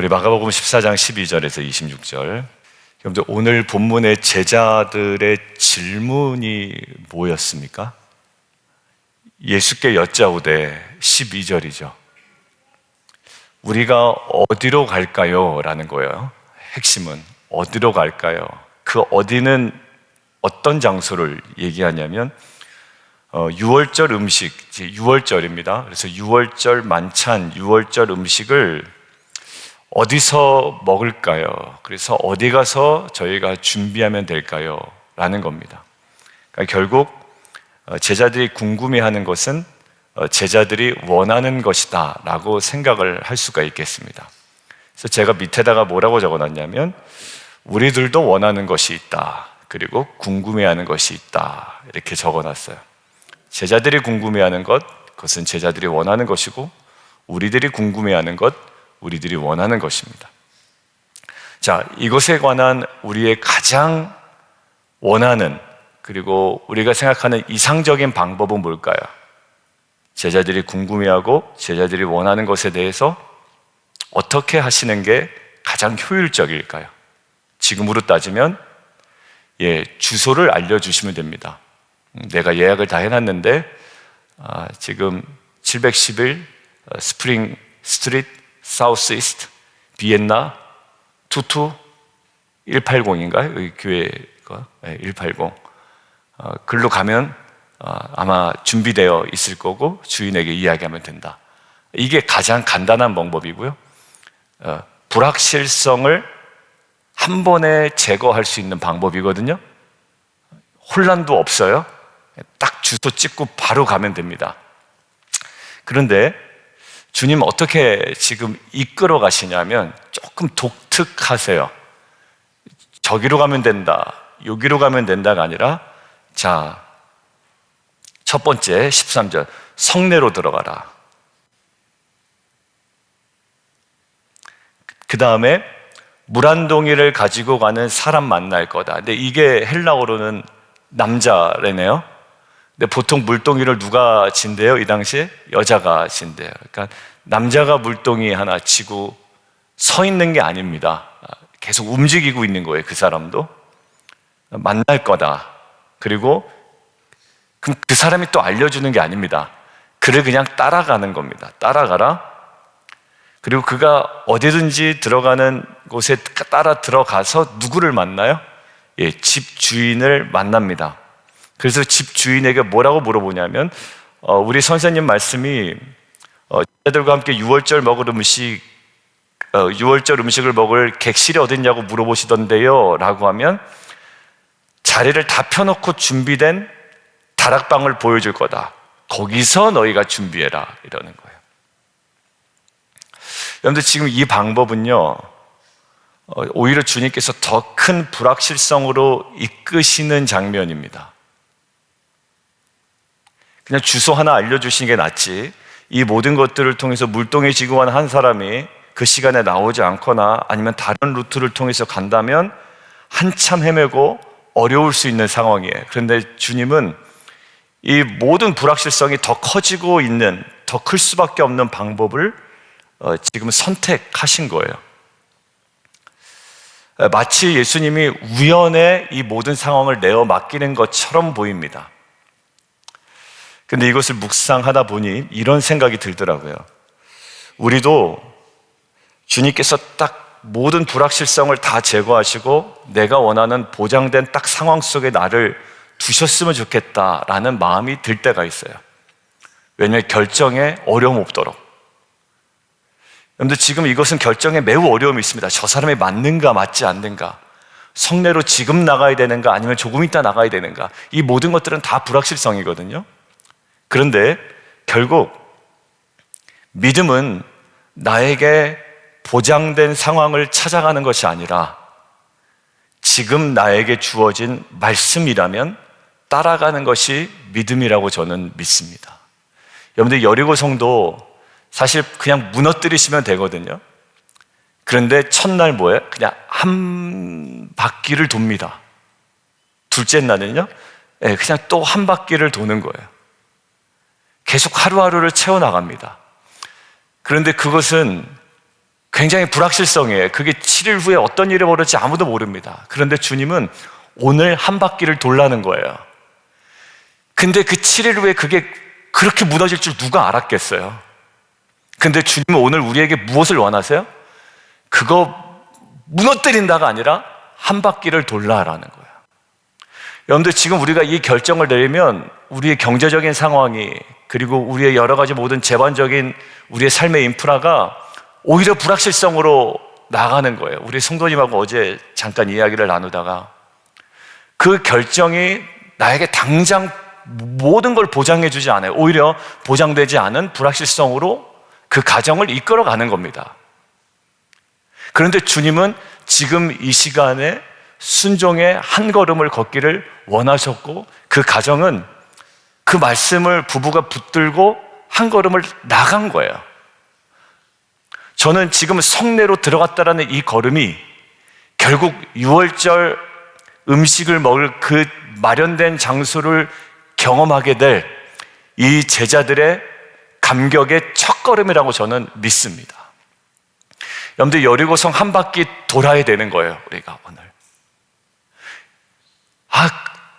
우리 마가복음 14장 12절에서 26절. 여러분들 오늘 본문의 제자들의 질문이 뭐였습니까? 예수께 여짜오되 12절이죠. 우리가 어디로 갈까요? 라는 거예요. 핵심은 어디로 갈까요? 그 어디는 어떤 장소를 얘기하냐면 6월절 음식, 6월절입니다. 그래서 6월절 만찬, 6월절 음식을 어디서 먹을까요? 그래서 어디 가서 저희가 준비하면 될까요? 라는 겁니다. 그러니까 결국 제자들이 궁금해하는 것은 제자들이 원하는 것이다 라고 생각을 할 수가 있겠습니다. 그래서 제가 밑에다가 뭐라고 적어놨냐면 우리들도 원하는 것이 있다, 그리고 궁금해하는 것이 있다, 이렇게 적어놨어요. 제자들이 궁금해하는 것, 그것은 제자들이 원하는 것이고, 우리들이 궁금해하는 것, 우리들이 원하는 것입니다. 자, 이것에 관한 우리의 가장 원하는, 그리고 우리가 생각하는 이상적인 방법은 뭘까요? 제자들이 궁금해하고 제자들이 원하는 것에 대해서 어떻게 하시는 게 가장 효율적일까요? 지금으로 따지면 주소를 알려주시면 됩니다. 내가 예약을 다 해놨는데 지금 711 스프링 스트리트 사우스 이스트 비엔나 22 180인가요? 여기 교회가 180. 글로 가면 아마 준비되어 있을 거고 주인에게 이야기하면 된다. 이게 가장 간단한 방법이고요. 불확실성을 한 번에 제거할 수 있는 방법이거든요. 혼란도 없어요. 딱 주소 찍고 바로 가면 됩니다. 그런데 주님 어떻게 지금 이끌어 가시냐면 조금 독특하세요. 저기로 가면 된다, 여기로 가면 된다가 아니라, 자, 첫 번째 13절 성내로 들어가라. 그 다음에 물 한 동이를 가지고 가는 사람 만날 거다. 근데 이게 헬라어로는 남자래네요. 근데 보통 물동이를 누가 진대요? 이 당시에 여자가 진대요. 그러니까 남자가 물동이 하나 지고 서 있는 게 아닙니다. 계속 움직이고 있는 거예요. 그 사람도 만날 거다. 그리고 그럼 그 사람이 또 알려주는 게 아닙니다. 그를 그냥 따라가는 겁니다. 따라가라. 그리고 그가 어디든지 들어가는 곳에 따라 들어가서 누구를 만나요? 집 주인을 만납니다. 그래서 집 주인에게 뭐라고 물어보냐면 우리 선생님 말씀이 제자들과 함께 6월절 먹을 음식, 6월절 음식을 먹을 객실이 어딨냐고 물어보시던데요 라고 하면 자리를 다 펴놓고 준비된 다락방을 보여줄 거다. 거기서 너희가 준비해라, 이러는 거예요. 여러분들 지금 이 방법은요, 오히려 주님께서 더 큰 불확실성으로 이끄시는 장면입니다. 그냥 주소 하나 알려주시는 게 낫지, 이 모든 것들을 통해서 물동에 지고 간 한 사람이 그 시간에 나오지 않거나 아니면 다른 루트를 통해서 간다면 한참 헤매고 어려울 수 있는 상황이에요. 그런데 주님은 이 모든 불확실성이 더 커지고 있는, 더 클 수밖에 없는 방법을 지금 선택하신 거예요. 마치 예수님이 우연에 이 모든 상황을 내어 맡기는 것처럼 보입니다. 근데 이것을 묵상하다 보니 이런 생각이 들더라고요. 우리도 주님께서 딱 모든 불확실성을 다 제거하시고 내가 원하는 보장된 딱 상황 속에 나를 두셨으면 좋겠다라는 마음이 들 때가 있어요. 왜냐하면 결정에 어려움 없도록. 여러분들 지금 이것은 결정에 매우 어려움이 있습니다. 저 사람이 맞는가 맞지 않는가, 성내로 지금 나가야 되는가 아니면 조금 있다 나가야 되는가, 이 모든 것들은 다 불확실성이거든요. 그런데 결국 믿음은 나에게 보장된 상황을 찾아가는 것이 아니라 지금 나에게 주어진 말씀이라면 따라가는 것이 믿음이라고 저는 믿습니다. 여러분들 여리고 성도 사실 그냥 무너뜨리시면 되거든요. 그런데 첫날 뭐예요? 그냥 한 바퀴를 돕니다. 둘째 날은요, 그냥 또 한 바퀴를 도는 거예요. 계속 하루하루를 채워나갑니다. 그런데 그것은 굉장히 불확실성이에요. 그게 7일 후에 어떤 일이 벌어질지 아무도 모릅니다. 그런데 주님은 오늘 한 바퀴를 돌라는 거예요. 근데 그 7일 후에 그게 그렇게 무너질 줄 누가 알았겠어요? 근데 주님은 오늘 우리에게 무엇을 원하세요? 그거 무너뜨린다가 아니라 한 바퀴를 돌라라는 거예요. 여러분들, 지금 우리가 이 결정을 내리면 우리의 경제적인 상황이, 그리고 우리의 여러 가지 모든 재반적인 우리의 삶의 인프라가 오히려 불확실성으로 나가는 거예요. 우리 성도님하고 어제 잠깐 이야기를 나누다가 그 결정이 나에게 당장 모든 걸 보장해 주지 않아요. 오히려 보장되지 않은 불확실성으로 그 가정을 이끌어가는 겁니다. 그런데 주님은 지금 이 시간에 순종의 한 걸음을 걷기를 원하셨고, 그 가정은 그 말씀을 부부가 붙들고 한 걸음을 나간 거예요. 저는 지금 성내로 들어갔다라는 이 걸음이 결국 6월절 음식을 먹을 그 마련된 장소를 경험하게 될 이 제자들의 감격의 첫걸음이라고 저는 믿습니다. 여러분들, 여리고성 한 바퀴 돌아야 되는 거예요, 우리가 오늘.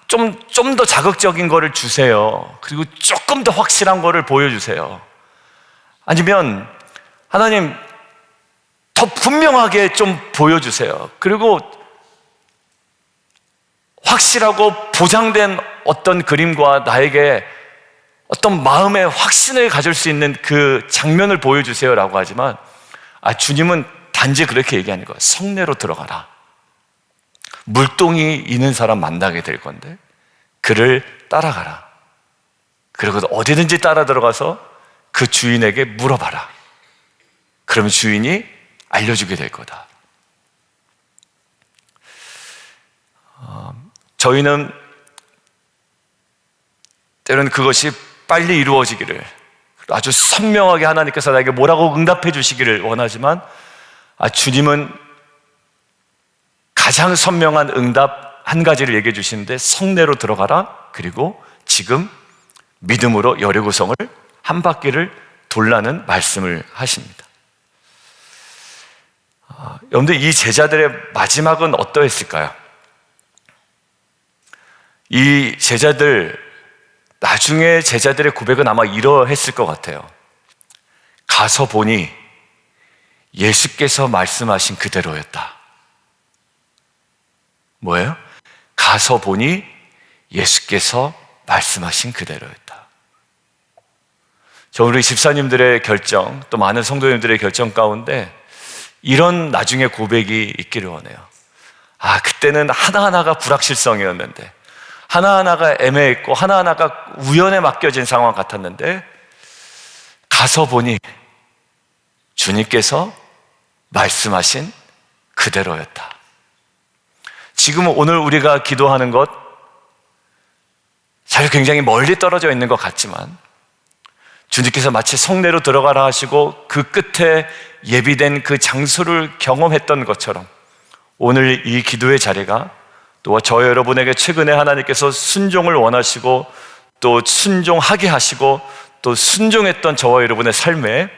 좀 더 자극적인 거를 주세요. 그리고 조금 더 확실한 거를 보여주세요. 아니면 하나님 더 분명하게 좀 보여주세요. 그리고 확실하고 보장된 어떤 그림과 나에게 어떤 마음의 확신을 가질 수 있는 그 장면을 보여주세요라고 하지만, 주님은 단지 그렇게 얘기하는 거예요. 성내로 들어가라. 물동이 있는 사람 만나게 될 건데 그를 따라가라. 그리고 어디든지 따라 들어가서 그 주인에게 물어봐라. 그러면 주인이 알려주게 될 거다. 저희는 때로는 그것이 빨리 이루어지기를, 아주 선명하게 하나님께서 나에게 뭐라고 응답해 주시기를 원하지만, 주님은 가장 선명한 응답 한 가지를 얘기해 주시는데, 성내로 들어가라. 그리고 지금 믿음으로 여리고성을 한 바퀴를 돌라는 말씀을 하십니다. 여러분들, 이 제자들의 마지막은 어떠했을까요? 이 제자들, 나중에 제자들의 고백은 아마 이러했을 것 같아요. 가서 보니 예수께서 말씀하신 그대로였다. 뭐예요? 가서 보니 예수께서 말씀하신 그대로였다. 저 우리 집사님들의 결정, 또 많은 성도님들의 결정 가운데 이런 나중에 고백이 있기를 원해요. 그때는 하나하나가 불확실성이었는데, 하나하나가 애매했고, 하나하나가 우연에 맡겨진 상황 같았는데, 가서 보니 주님께서 말씀하신 그대로였다. 지금 오늘 우리가 기도하는 것, 사실 굉장히 멀리 떨어져 있는 것 같지만, 주님께서 마치 성내로 들어가라 하시고 그 끝에 예비된 그 장소를 경험했던 것처럼, 오늘 이 기도의 자리가 또 저 여러분에게 최근에 하나님께서 순종을 원하시고 또 순종하게 하시고 또 순종했던 저와 여러분의 삶에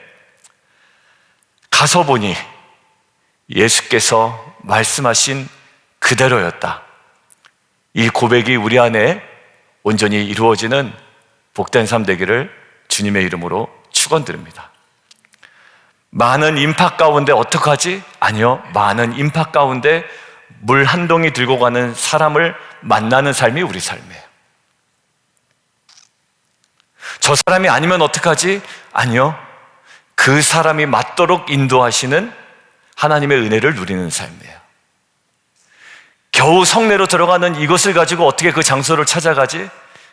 가서 보니 예수께서 말씀하신 그대로였다. 이 고백이 우리 안에 온전히 이루어지는 복된 삶 되기를 주님의 이름으로 축원드립니다. 많은 인파 가운데 어떡하지? 아니요, 많은 인파 가운데 물 한 동이 들고 가는 사람을 만나는 삶이 우리 삶이에요. 저 사람이 아니면 어떡하지? 아니요, 그 사람이 맞도록 인도하시는 하나님의 은혜를 누리는 삶이에요. 겨우 성내로 들어가는 이것을 가지고 어떻게 그 장소를 찾아가지?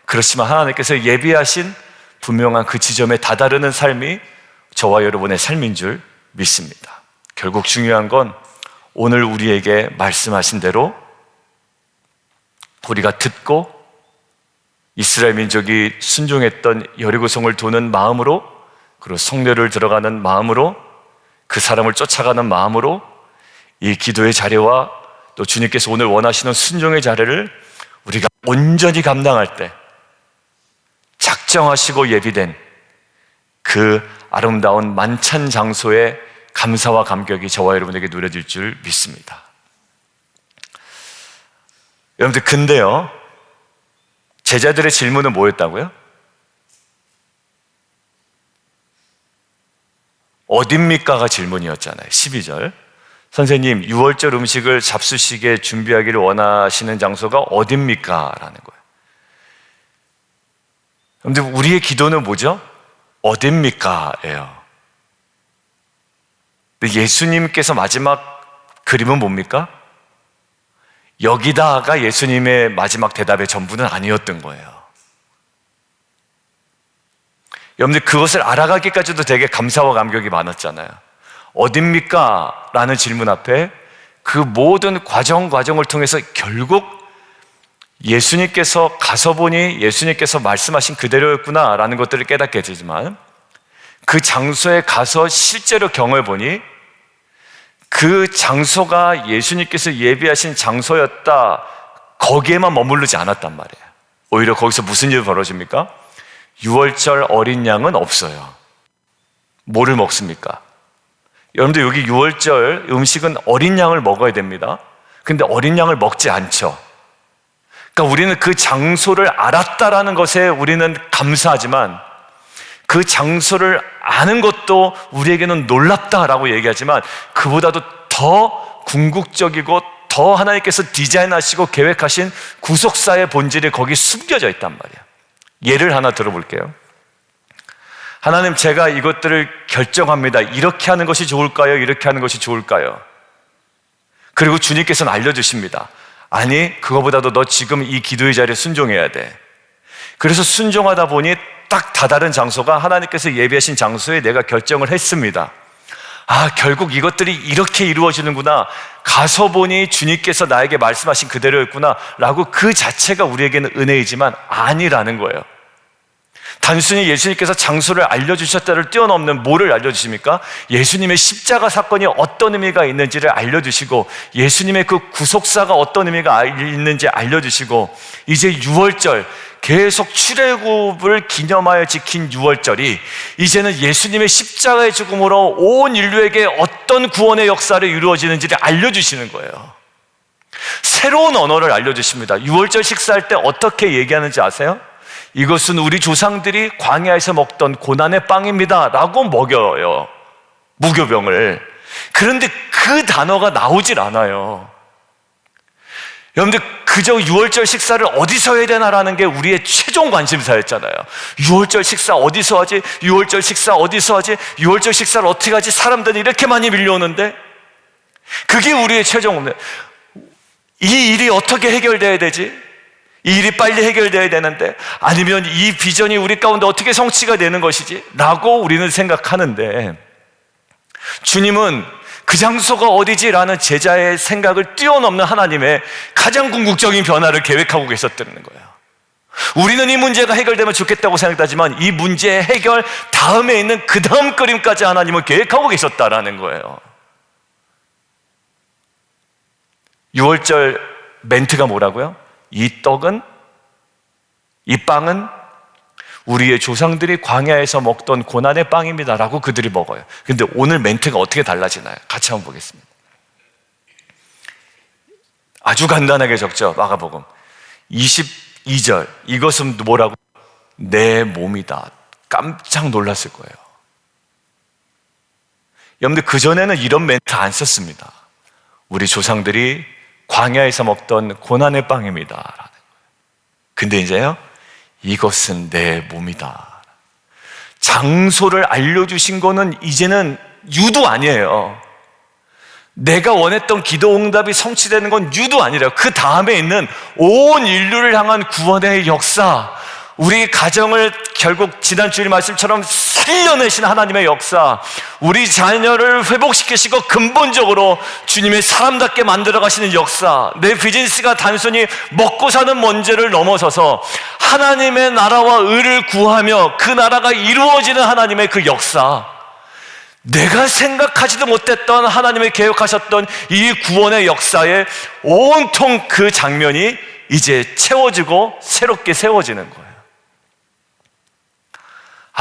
그렇지만 하나님께서 예비하신 분명한 그 지점에 다다르는 삶이 저와 여러분의 삶인 줄 믿습니다. 결국 중요한 건 오늘 우리에게 말씀하신 대로 우리가 듣고 이스라엘 민족이 순종했던 여리고성을 도는 마음으로, 그리고 성내를 들어가는 마음으로, 그 사람을 쫓아가는 마음으로 이 기도의 자리와 또 주님께서 오늘 원하시는 순종의 자리를 우리가 온전히 감당할 때 작정하시고 예비된 그 아름다운 만찬 장소에 감사와 감격이 저와 여러분에게 누려질 줄 믿습니다. 여러분들, 근데요, 제자들의 질문은 뭐였다고요? 어딥니까가 질문이었잖아요. 12절. 선생님, 유월절 음식을 잡수시게 준비하기를 원하시는 장소가 어딥니까? 라는 거예요. 그런데 우리의 기도는 뭐죠? 어딥니까? 예요. 근데 예수님께서 마지막 그림은 뭡니까? 여기다가 예수님의 마지막 대답의 전부는 아니었던 거예요. 여러분들, 그것을 알아가기까지도 되게 감사와 감격이 많았잖아요. 어딥니까? 라는 질문 앞에 그 모든 과정을 통해서 결국 예수님께서 가서 보니 예수님께서 말씀하신 그대로였구나 라는 것들을 깨닫게 되지만, 그 장소에 가서 실제로 경험해 보니 그 장소가 예수님께서 예비하신 장소였다, 거기에만 머무르지 않았단 말이에요. 오히려 거기서 무슨 일이 벌어집니까? 유월절 어린 양은 없어요. 뭐를 먹습니까? 여러분들, 여기 유월절 음식은 어린 양을 먹어야 됩니다. 근데 어린 양을 먹지 않죠. 그러니까 우리는 그 장소를 알았다라는 것에 우리는 감사하지만, 그 장소를 아는 것도 우리에게는 놀랍다라고 얘기하지만, 그보다도 더 궁극적이고 더 하나님께서 디자인하시고 계획하신 구속사의 본질이 거기 숨겨져 있단 말이야. 예를 하나 들어볼게요. 하나님, 제가 이것들을 결정합니다. 이렇게 하는 것이 좋을까요? 이렇게 하는 것이 좋을까요? 그리고 주님께서는 알려주십니다. 아니, 그거보다도 너 지금 이 기도의 자리에 순종해야 돼. 그래서 순종하다 보니 딱 다다른 장소가 하나님께서 예비하신 장소에 내가 결정을 했습니다. 아, 결국 이것들이 이렇게 이루어지는구나, 가서 보니 주님께서 나에게 말씀하신 그대로였구나 라고 그 자체가 우리에게는 은혜이지만 아니라는 거예요. 단순히 예수님께서 장소를 알려주셨다를 뛰어넘는 뭐를 알려주십니까? 예수님의 십자가 사건이 어떤 의미가 있는지를 알려주시고, 예수님의 그 구속사가 어떤 의미가 있는지 알려주시고, 이제 유월절, 계속 출애굽을 기념하여 지킨 유월절이 이제는 예수님의 십자가의 죽음으로 온 인류에게 어떤 구원의 역사를 이루어지는지를 알려주시는 거예요. 새로운 언어를 알려주십니다. 유월절 식사할 때 어떻게 얘기하는지 아세요? 이것은 우리 조상들이 광야에서 먹던 고난의 빵입니다 라고 먹여요, 무교병을. 그런데 그 단어가 나오질 않아요. 여러분들, 그저 유월절 식사를 어디서 해야 되나라는 게 우리의 최종 관심사였잖아요. 유월절 식사 어디서 하지? 유월절 식사 어디서 하지? 유월절 식사를 어떻게 하지? 사람들이 이렇게 많이 밀려오는데. 그게 우리의 최종, 이 일이 어떻게 해결돼야 되지? 이 일이 빨리 해결돼야 되는데, 아니면 이 비전이 우리 가운데 어떻게 성취가 되는 것이지? 라고 우리는 생각하는데, 주님은 그 장소가 어디지? 라는 제자의 생각을 뛰어넘는 하나님의 가장 궁극적인 변화를 계획하고 계셨다는 거예요. 우리는 이 문제가 해결되면 좋겠다고 생각하지만, 이 문제의 해결 다음에 있는 그 다음 그림까지 하나님은 계획하고 계셨다라는 거예요. 유월절 멘트가 뭐라고요? 이 떡은, 이 빵은 우리의 조상들이 광야에서 먹던 고난의 빵입니다 라고 그들이 먹어요. 근데 오늘 멘트가 어떻게 달라지나요? 같이 한번 보겠습니다. 아주 간단하게 적죠. 마가복음 22절, 이것은 뭐라고? 내 몸이다. 깜짝 놀랐을 거예요. 여러분들, 그전에는 이런 멘트 안 썼습니다. 우리 조상들이 광야에서 먹던 고난의 빵입니다 라는 거예요. 근데 이제요, 이것은 내 몸이다. 장소를 알려주신 거는 이제는 유도 아니에요. 내가 원했던 기도 응답이 성취되는 건 유도 아니래요. 그 다음에 있는 온 인류를 향한 구원의 역사, 우리 가정을 결국 지난 주일 말씀처럼 살려내신 하나님의 역사, 우리 자녀를 회복시키시고 근본적으로 주님의 사람답게 만들어 가시는 역사, 내 비즈니스가 단순히 먹고 사는 문제를 넘어서서 하나님의 나라와 의를 구하며 그 나라가 이루어지는 하나님의 그 역사, 내가 생각하지도 못했던 하나님의 계획하셨던 이 구원의 역사에 온통 그 장면이 이제 채워지고 새롭게 세워지는 거예요.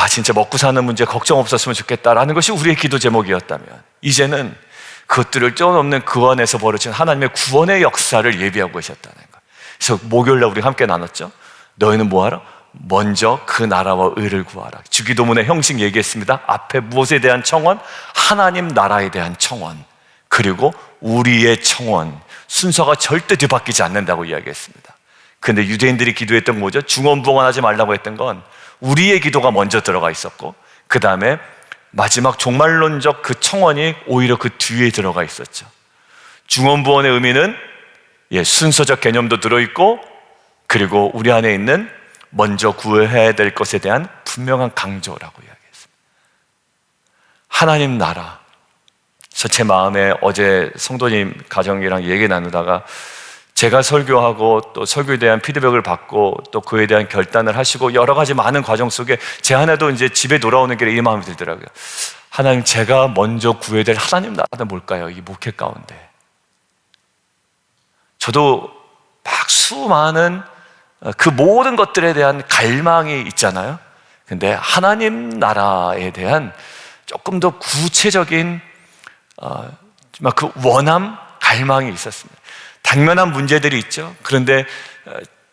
진짜 먹고 사는 문제 걱정 없었으면 좋겠다라는 것이 우리의 기도 제목이었다면, 이제는 그것들을 뛰어넘는 그 안에서 벌어진 하나님의 구원의 역사를 예비하고 계셨다는 것. 그래서 목요일날 우리 함께 나눴죠. 너희는 뭐하라? 먼저 그 나라와 의를 구하라. 주기도문의 형식 얘기했습니다. 앞에 무엇에 대한 청원? 하나님 나라에 대한 청원, 그리고 우리의 청원, 순서가 절대 뒤바뀌지 않는다고 이야기했습니다. 근데 유대인들이 기도했던 뭐죠? 중언부언하지 말라고 했던 건 우리의 기도가 먼저 들어가 있었고, 그 다음에 마지막 종말론적 그 청원이 오히려 그 뒤에 들어가 있었죠. 중언부언의 의미는 순서적 개념도 들어있고, 그리고 우리 안에 있는 먼저 구해야 될 것에 대한 분명한 강조라고 이야기했습니다. 하나님 나라. 그래서 제 마음에 어제 성도님 가정이랑 얘기 나누다가, 제가 설교하고 또 설교에 대한 피드백을 받고 또 그에 대한 결단을 하시고 여러 가지 많은 과정 속에 제 안에도 이제 집에 돌아오는 길에 이 마음이 들더라고요. 하나님, 제가 먼저 구해야 될 하나님 나라는 뭘까요? 이 목회 가운데. 저도 막 수많은 그 모든 것들에 대한 갈망이 있잖아요. 근데 하나님 나라에 대한 조금 더 구체적인 그 원함, 갈망이 있었습니다. 당면한 문제들이 있죠. 그런데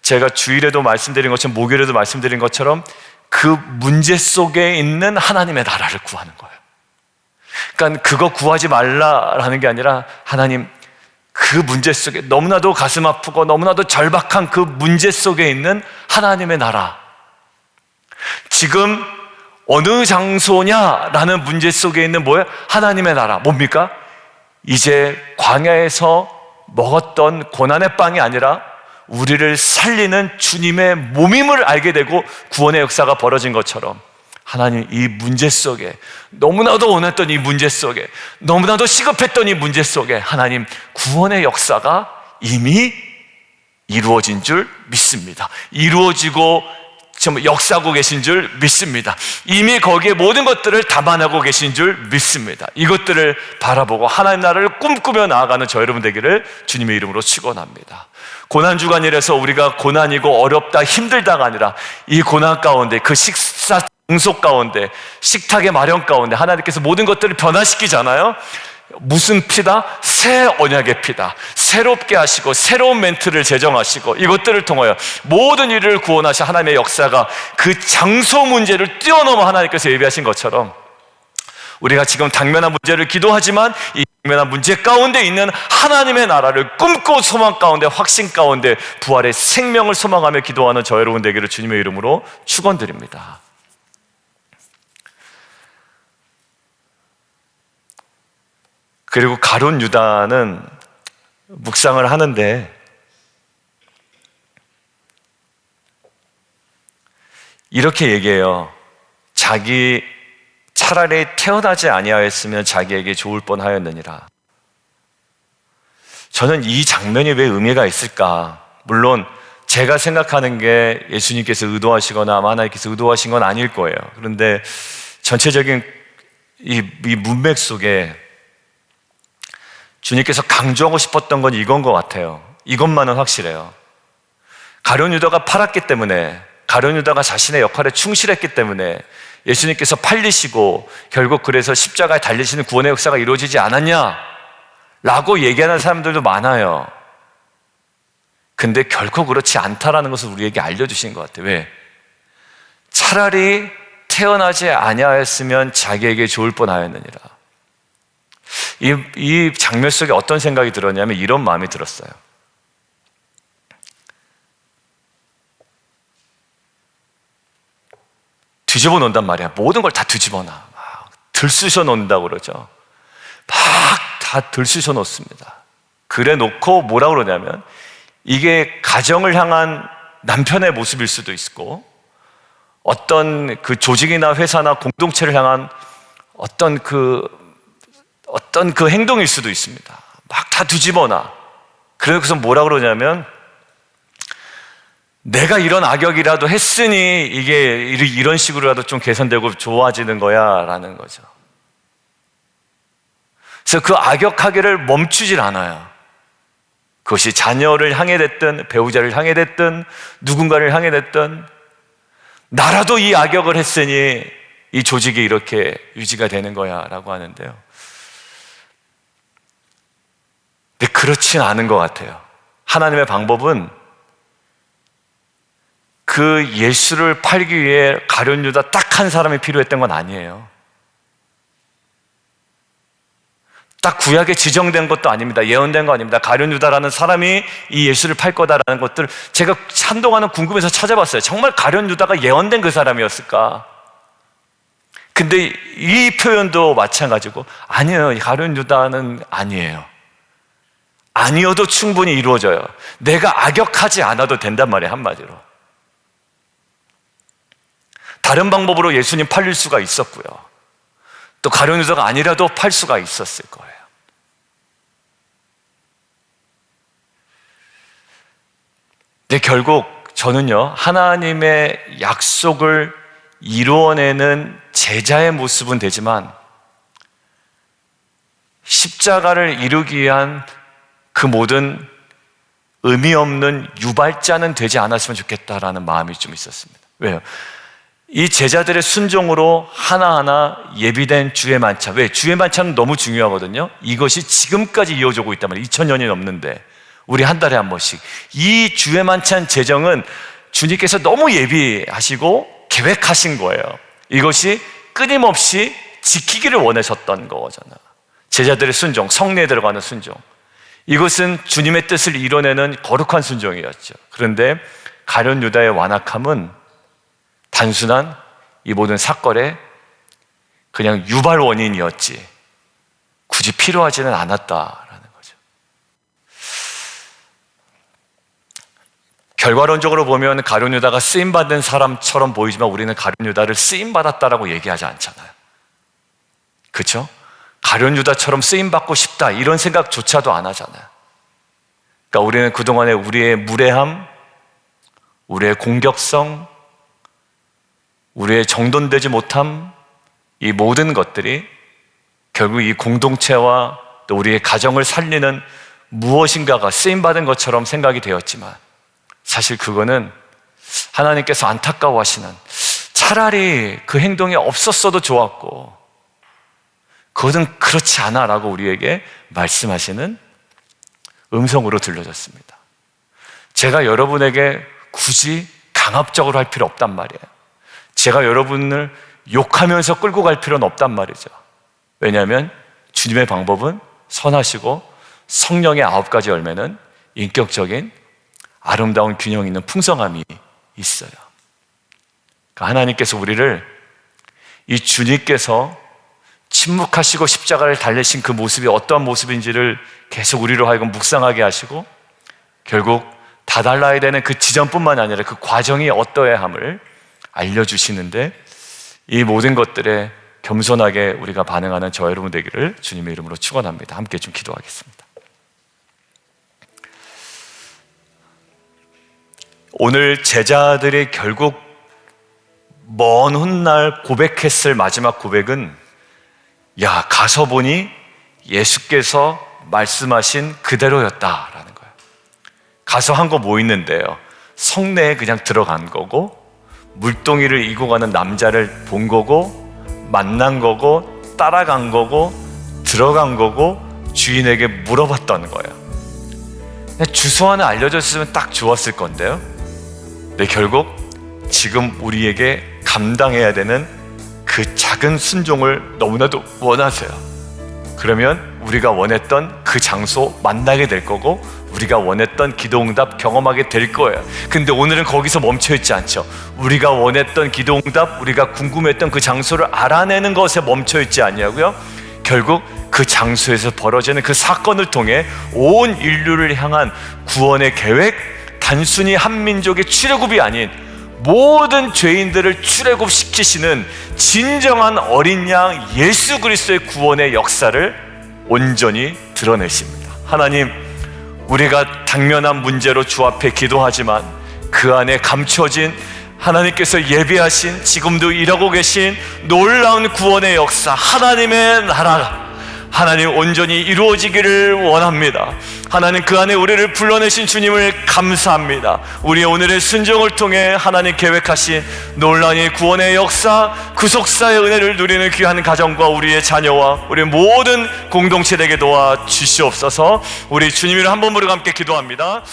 제가 주일에도 말씀드린 것처럼, 목요일에도 말씀드린 것처럼 그 문제 속에 있는 하나님의 나라를 구하는 거예요. 그러니까 그거 구하지 말라라는 게 아니라, 하나님, 그 문제 속에 너무나도 가슴 아프고 너무나도 절박한 그 문제 속에 있는 하나님의 나라, 지금 어느 장소냐라는 문제 속에 있는 뭐예요? 하나님의 나라. 뭡니까? 이제 광야에서 먹었던 고난의 빵이 아니라 우리를 살리는 주님의 몸임을 알게 되고 구원의 역사가 벌어진 것처럼, 하나님, 이 문제 속에, 너무나도 원했던 이 문제 속에, 너무나도 시급했던 이 문제 속에 하나님 구원의 역사가 이미 이루어진 줄 믿습니다. 이루어지고 정말 역사하고 계신 줄 믿습니다. 이미 거기에 모든 것들을 담아내고 계신 줄 믿습니다. 이것들을 바라보고 하나님 나라를 꿈꾸며 나아가는 저 여러분 되기를 주님의 이름으로 축원합니다. 고난주간이라서 우리가 고난이고 어렵다, 힘들다가 아니라, 이 고난 가운데, 그 식사 공속 가운데, 식탁의 마련 가운데 하나님께서 모든 것들을 변화시키잖아요. 무슨 피다? 새 언약의 피다. 새롭게 하시고 새로운 멘트를 제정하시고 이것들을 통하여 모든 일을 구원하신 하나님의 역사가 그 장소 문제를 뛰어넘어 하나님께서 예비하신 것처럼, 우리가 지금 당면한 문제를 기도하지만 이 당면한 문제 가운데 있는 하나님의 나라를 꿈꾸고 소망 가운데, 확신 가운데 부활의 생명을 소망하며 기도하는 저 여러분 되기를 주님의 이름으로 축원드립니다. 그리고 가룟 유다는 묵상을 하는데 이렇게 얘기해요. 자기 차라리 태어나지 아니하였으면 자기에게 좋을 뻔하였느니라. 저는 이 장면이 왜 의미가 있을까? 물론 제가 생각하는 게 예수님께서 의도하시거나 아마 하나님께서 의도하신 건 아닐 거예요. 그런데 전체적인 이 문맥 속에 주님께서 강조하고 싶었던 건 이건 것 같아요. 이것만은 확실해요. 가룟 유다가 팔았기 때문에, 가룟 유다가 자신의 역할에 충실했기 때문에 예수님께서 팔리시고 결국 그래서 십자가에 달리시는 구원의 역사가 이루어지지 않았냐? 라고 얘기하는 사람들도 많아요. 근데 결코 그렇지 않다라는 것을 우리에게 알려주신 것 같아요. 왜? 차라리 태어나지 아니하였으면 자기에게 좋을 뻔하였느니라. 이 장면 속에 어떤 생각이 들었냐면 이런 마음이 들었어요. 뒤집어 놓는단 말이야. 모든 걸 다 뒤집어 놔. 막 들쑤셔 놓는다고 그러죠. 막 다 들쑤셔 놓습니다. 그래 놓고 뭐라고 그러냐면, 이게 가정을 향한 남편의 모습일 수도 있고, 어떤 그 조직이나 회사나 공동체를 향한 어떤 그 행동일 수도 있습니다. 막 다 뒤집어놔. 그래서 뭐라 그러냐면, 내가 이런 악역이라도 했으니 이게 이런 식으로라도 좀 개선되고 좋아지는 거야 라는 거죠. 그래서 그 악역하기를 멈추질 않아요. 그것이 자녀를 향해 됐든 배우자를 향해 됐든 누군가를 향해 됐든, 나라도 이 악역을 했으니 이 조직이 이렇게 유지가 되는 거야 라고 하는데요. 근데 그렇진 않은 것 같아요. 하나님의 방법은 그 예수를 팔기 위해 가룟 유다 딱 한 사람이 필요했던 건 아니에요. 딱 구약에 지정된 것도 아닙니다. 예언된 거 아닙니다. 가룟 유다라는 사람이 이 예수를 팔 거다라는 것들 제가 한동안은 궁금해서 찾아봤어요. 정말 가룟 유다가 예언된 그 사람이었을까? 근데 이 표현도 마찬가지고 아니에요. 가룟 유다는 아니에요. 아니어도 충분히 이루어져요. 내가 악역하지 않아도 된단 말이에요. 한마디로. 다른 방법으로 예수님 팔릴 수가 있었고요. 또 가룟 유다가 아니라도 팔 수가 있었을 거예요. 근데 결국 저는요, 하나님의 약속을 이루어내는 제자의 모습은 되지만 십자가를 이루기 위한 그 모든 의미 없는 유발자는 되지 않았으면 좋겠다라는 마음이 좀 있었습니다. 왜요? 이 제자들의 순종으로 하나하나 예비된 주의 만찬. 왜? 주의 만찬은 너무 중요하거든요. 이것이 지금까지 이어지고 있단 말이에요. 2000년이 넘는데 우리 한 달에 한 번씩. 이 주의 만찬 제정은 주님께서 너무 예비하시고 계획하신 거예요. 이것이 끊임없이 지키기를 원하셨던 거잖아요. 제자들의 순종, 성례에 들어가는 순종. 이것은 주님의 뜻을 이뤄내는 거룩한 순종이었죠. 그런데 가룟 유다의 완악함은 단순한 이 모든 사건의 그냥 유발 원인이었지 굳이 필요하지는 않았다라는 거죠. 결과론적으로 보면 가룟 유다가 쓰임받은 사람처럼 보이지만 우리는 가룟 유다를 쓰임받았다라고 얘기하지 않잖아요. 그렇죠? 가룟 유다처럼 쓰임받고 싶다 이런 생각조차도 안 하잖아요. 그러니까 우리는 그동안에 우리의 무례함, 우리의 공격성, 우리의 정돈되지 못함, 이 모든 것들이 결국 이 공동체와 또 우리의 가정을 살리는 무엇인가가 쓰임받은 것처럼 생각이 되었지만 사실 그거는 하나님께서 안타까워하시는, 차라리 그 행동이 없었어도 좋았고 그것은 그렇지 않아 라고 우리에게 말씀하시는 음성으로 들려졌습니다. 제가 여러분에게 굳이 강압적으로 할 필요 없단 말이에요. 제가 여러분을 욕하면서 끌고 갈 필요는 없단 말이죠. 왜냐하면 주님의 방법은 선하시고 성령의 9가지 열매는 인격적인 아름다운 균형 있는 풍성함이 있어요. 그러니까 하나님께서 우리를 이 주님께서 침묵하시고 십자가를 달리신 그 모습이 어떠한 모습인지를 계속 우리로 하여금 묵상하게 하시고 결국 다달라야 되는 그 지점뿐만 아니라 그 과정이 어떠해야 함을 알려주시는데 이 모든 것들에 겸손하게 우리가 반응하는 저 여러분 되기를 주님의 이름으로 축원합니다. 함께 좀 기도하겠습니다. 오늘 제자들이 결국 먼 훗날 고백했을 마지막 고백은 야, 가서 보니 예수께서 말씀하신 그대로였다라는 거예요. 가서 한 거 뭐 있는데요? 성내에 그냥 들어간 거고 물동이를 이고 가는 남자를 본 거고 만난 거고 따라간 거고 들어간 거고 주인에게 물어봤던 거예요. 주소 하나 알려줬으면 딱 좋았을 건데요. 근데 결국 지금 우리에게 감당해야 되는 그 작은 순종을 너무나도 원하세요. 그러면 우리가 원했던 그 장소 만나게 될 거고 우리가 원했던 기도응답 경험하게 될 거예요. 근데 오늘은 거기서 멈춰있지 않죠. 우리가 원했던 기도응답, 우리가 궁금했던 그 장소를 알아내는 것에 멈춰있지 않냐고요. 결국 그 장소에서 벌어지는 그 사건을 통해 온 인류를 향한 구원의 계획, 단순히 한 민족의 출애굽이 아닌 모든 죄인들을 출애굽시키시는 진정한 어린 양 예수 그리스도의 구원의 역사를 온전히 드러내십니다. 하나님, 우리가 당면한 문제로 주 앞에 기도하지만 그 안에 감춰진 하나님께서 예비하신 지금도 일하고 계신 놀라운 구원의 역사, 하나님의 나라, 하나님 온전히 이루어지기를 원합니다. 하나님 그 안에 우리를 불러내신 주님을 감사합니다. 우리의 오늘의 순종을 통해 하나님 계획하신 놀라운 구원의 역사, 구속사의 은혜를 누리는 귀한 가정과 우리의 자녀와 우리 모든 공동체 되게 도와 주시옵소서. 우리 주님을 한 번 부르고 함께 기도합니다.